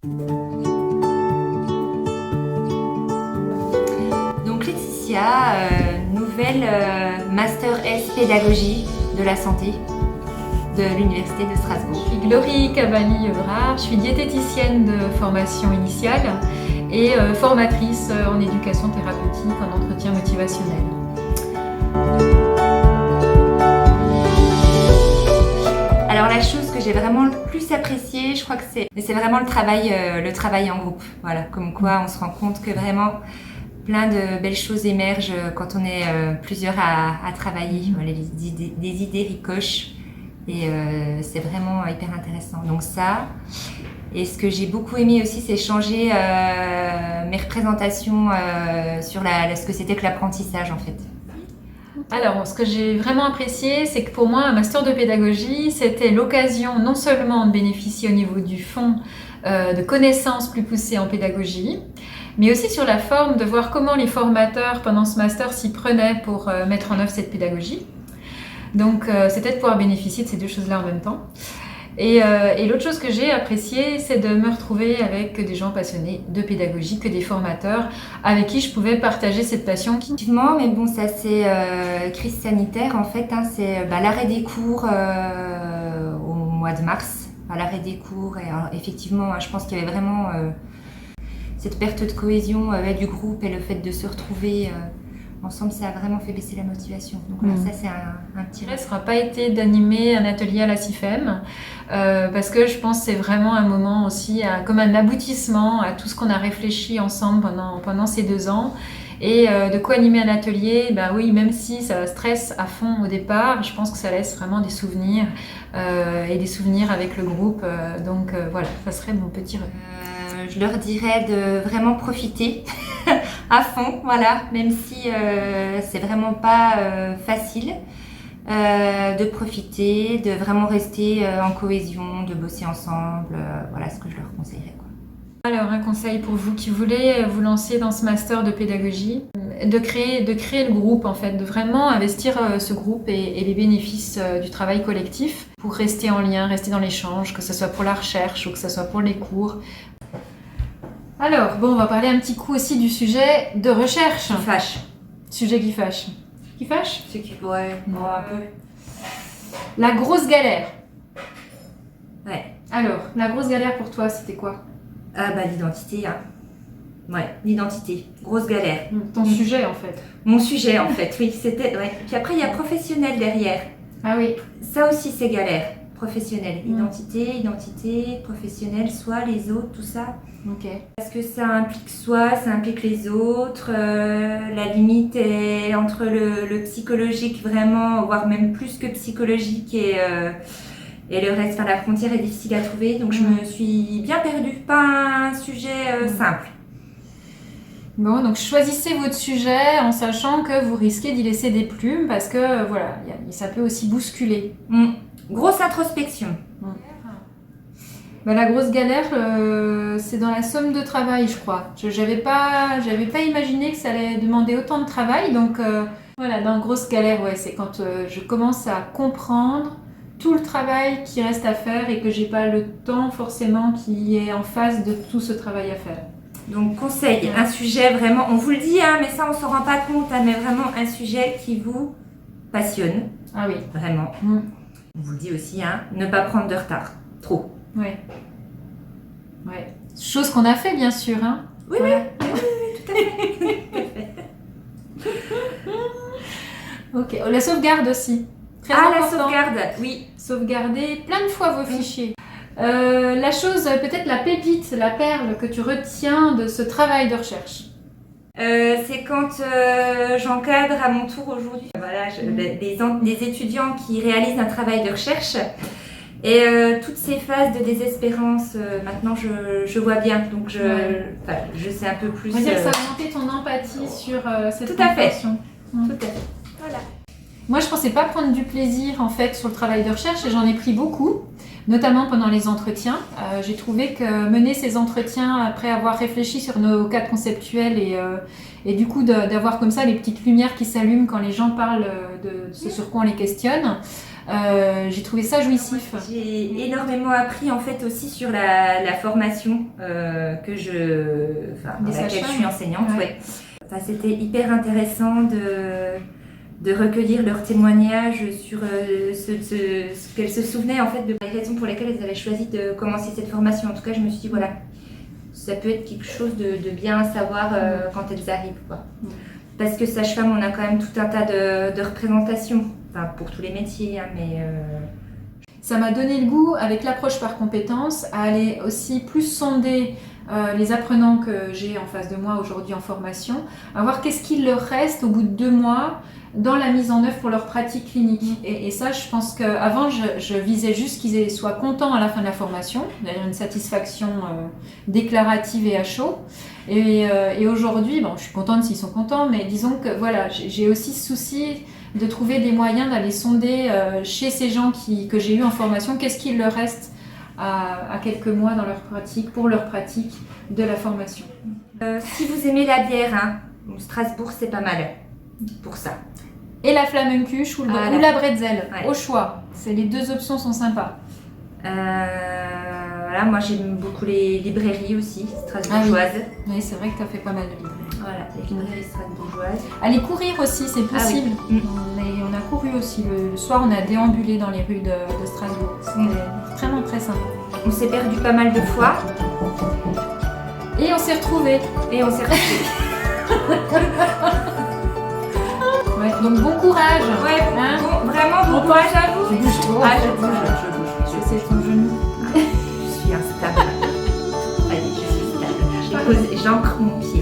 Donc Laetitia, nouvelle Master S Pédagogie de la santé de l'Université de Strasbourg. Je suis Glory Cavalli-Evrard, je suis diététicienne de formation initiale et formatrice en éducation thérapeutique, en entretien motivationnel. Alors la chose que j'ai vraiment le plus appréciée, je crois que c'est vraiment le travail en groupe. Voilà, comme quoi on se rend compte que vraiment plein de belles choses émergent quand on est plusieurs à travailler. Voilà, des idées ricochent et c'est vraiment hyper intéressant. Donc ça, et ce que j'ai beaucoup aimé aussi, c'est changer mes représentations sur ce que c'était que l'apprentissage en fait. Alors, ce que j'ai vraiment apprécié, c'est que pour moi, un master de pédagogie, c'était l'occasion non seulement de bénéficier au niveau du fond de connaissances plus poussées en pédagogie, mais aussi sur la forme, de voir comment les formateurs pendant ce master s'y prenaient pour mettre en œuvre cette pédagogie. Donc, c'était de pouvoir bénéficier de ces deux choses-là en même temps. Et l'autre chose que j'ai appréciée, c'est de me retrouver avec des gens passionnés de pédagogie, que des formateurs avec qui je pouvais partager cette passion. Effectivement, mais bon, ça c'est crise sanitaire en fait, hein, c'est l'arrêt des cours au mois de mars, l'arrêt des cours et effectivement, je pense qu'il y avait vraiment cette perte de cohésion du groupe et le fait de se retrouver ensemble, ça a vraiment fait baisser la motivation. Donc voilà, ça c'est un petit reste. Ça n'aura pas été d'animer un atelier à la CIFEM parce que je pense que c'est vraiment un moment aussi comme un aboutissement à tout ce qu'on a réfléchi ensemble pendant ces 2 ans. Et de co-animer un atelier, oui, même si ça stresse à fond au départ, je pense que ça laisse vraiment des souvenirs et des souvenirs avec le groupe. Donc voilà, ça serait mon petit je leur dirais de vraiment profiter à fond, voilà, même si c'est vraiment pas facile, de profiter, de vraiment rester en cohésion, de bosser ensemble, voilà ce que je leur conseillerais, quoi. Alors, un conseil pour vous qui voulez vous lancer dans ce master de pédagogie, de créer le groupe en fait, de vraiment investir ce groupe et les bénéfices du travail collectif pour rester en lien, rester dans l'échange, que ce soit pour la recherche ou que ce soit pour les cours. Alors, bon, on va parler un petit coup aussi du sujet de recherche. Qui fâche. Sujet qui fâche. Qui fâche ? Ouais, moi un peu. La grosse galère. Ouais. Alors, la grosse galère pour toi, c'était quoi ? L'identité, hein. Ouais, l'identité. Grosse galère. Ton sujet, en fait. Mon sujet, en fait, oui, c'était... Ouais. Puis après, il y a professionnel derrière. Ah oui. Ça aussi, c'est galère. Professionnel. Identité, professionnel, soi, les autres, tout ça. Ok. Parce que ça implique soi, ça implique les autres. La limite est entre le psychologique vraiment, voire même plus que psychologique et le reste. Enfin, la frontière est difficile à trouver. Donc je me suis bien perdue. Pas un sujet simple. Bon, donc choisissez votre sujet en sachant que vous risquez d'y laisser des plumes parce que voilà, ça peut aussi bousculer. Grosse introspection. La grosse galère, c'est dans la somme de travail, je crois. J'avais pas imaginé que ça allait demander autant de travail. Donc voilà, dans grosse galère, ouais, c'est quand je commence à comprendre tout le travail qui reste à faire et que j'ai pas le temps forcément qui est en face de tout ce travail à faire. Donc conseil, un sujet vraiment, on vous le dit, hein, mais ça on s'en rend pas compte, hein, mais vraiment un sujet qui vous passionne. Ah oui. Vraiment. On vous le dit aussi, hein, ne pas prendre de retard. Trop. Ouais. Ouais. Chose qu'on a fait, bien sûr, hein. Oui, voilà. oui, tout à fait. Ok. La sauvegarde aussi. Très important. La sauvegarde, oui. Sauvegarder plein de fois vos fichiers. La chose, peut-être la pépite, la perle que tu retiens de ce travail de recherche. C'est quand j'encadre à mon tour aujourd'hui des étudiants qui réalisent un travail de recherche et toutes ces phases de désespérance, maintenant je vois bien, donc je sais un peu plus. On va dire que ça a augmenté ton empathie sur cette Tout à fait. Tout à fait. Voilà. Moi, je pensais pas prendre du plaisir en fait sur le travail de recherche et j'en ai pris beaucoup, notamment pendant les entretiens. J'ai trouvé que mener ces entretiens après avoir réfléchi sur nos cadres conceptuels et du coup d'avoir comme ça les petites lumières qui s'allument quand les gens parlent de ce sur quoi on les questionne, J'ai trouvé ça jouissif. J'ai énormément appris en fait aussi sur la formation que dans laquelle je suis enseignante. Ouais. Ouais. Enfin, c'était hyper intéressant de recueillir leurs témoignages sur ce qu'elles se souvenaient en fait de les raisons pour lesquelles elles avaient choisi de commencer cette formation. En tout cas, je me suis dit voilà, ça peut être quelque chose de bien à savoir quand elles arrivent, quoi. Parce que sage-femme, on a quand même tout un tas de représentations, enfin pour tous les métiers, hein, mais ça m'a donné le goût, avec l'approche par compétences, à aller aussi plus sonder les apprenants que j'ai en face de moi aujourd'hui en formation, à voir qu'est-ce qu'il leur reste au bout de 2 mois dans la mise en œuvre pour leur pratique clinique. Et ça, je pense qu'avant, je visais juste qu'ils soient contents à la fin de la formation, d'ailleurs une satisfaction déclarative et à chaud. Et aujourd'hui, bon, je suis contente s'ils sont contents, mais disons que voilà, j'ai aussi ce souci de trouver des moyens d'aller sonder chez ces gens que j'ai eu en formation, qu'est-ce qu'il leur reste à quelques mois dans leur pratique, pour leur pratique de la formation. Si vous aimez la bière, hein, Strasbourg c'est pas mal pour ça. Et la flamencuche ou la bretzel, ouais. Au choix. Les 2 options sont sympas. Voilà, moi j'aime beaucoup les librairies aussi, strasbourgeoises. Oui, c'est vrai que tu as fait pas mal de librairies. Voilà, les librairies strasbourgeoises. Aller courir aussi, c'est possible. On a couru aussi. Le soir, on a déambulé dans les rues de Strasbourg. C'était vraiment très sympa. On s'est perdu pas mal de fois. Et on s'est retrouvés. Ouais, donc bon courage. Ouais, hein, vraiment bon courage à vous. Je bouge. Je sais ton genou. Je suis instable. Allez, je suis stable. J'ancre mon pied.